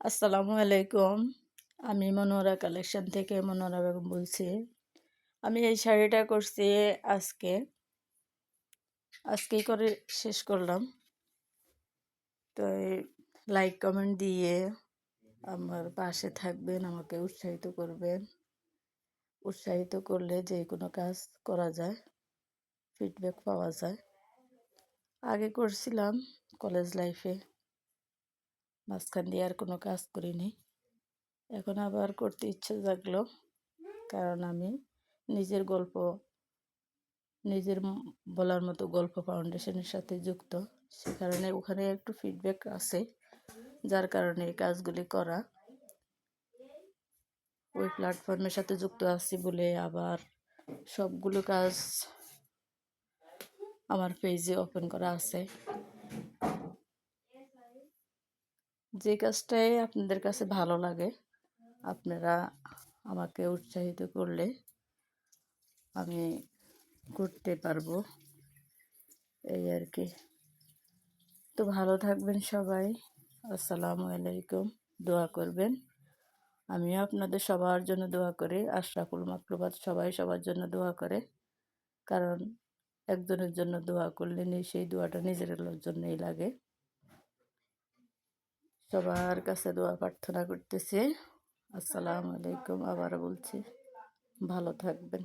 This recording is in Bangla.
আসসালামু আলাইকুম। আমি মনোয়ারা কালেকশন থেকে মনোয়ারা বেগম বলছি। আমি এই শাড়িটা করছি আজকে। আজকেই করে শেষ করলাম। তো লাইক কমেন্ট দিয়ে আমার পাশে থাকবেন, আমাকে উৎসাহিত করবেন। উৎসাহিত করলে যে কোনো কাজ করা যায়, ফিডব্যাক পাওয়া যায়। আগে করছিলাম কলেজ লাইফে, মাঝখান দিয়ে আর কোনো কাজ করিনি। এখন আবার করতে ইচ্ছে জাগলো, কারণ আমি নিজের গল্প নিজের বলার মতো গল্প ফাউন্ডেশনের সাথে যুক্ত। সে কারণে ওখানে একটু ফিডব্যাক আছে, যার কারণে এই কাজগুলি করা। ওই প্ল্যাটফর্মের সাথে যুক্ত আছি বলে আবার সবগুলো কাজ আমার পেজে ওপেন করা আছে। যে কাজটাই আপনাদের কাছে ভালো লাগে, আপনারা আমাকে উৎসাহিত করলে আমি করতে পারবো, এই আর কি। তো ভালো থাকবেন সবাই। আসসালামু আলাইকুম। দোয়া করবেন। আমিও আপনাদের সবার জন্য দোয়া করি। আশরাফুল মাকলুবাত সবাই সবার জন্য দোয়া করে, কারণ একজনের জন্য দোয়া করলে সেই দোয়াটা নিজের জন্যই লাগে। সবার কাছে দোয়া প্রার্থনা করতেছি। আসসালামু আলাইকুম। আবারও বলছি, ভালো থাকবেন।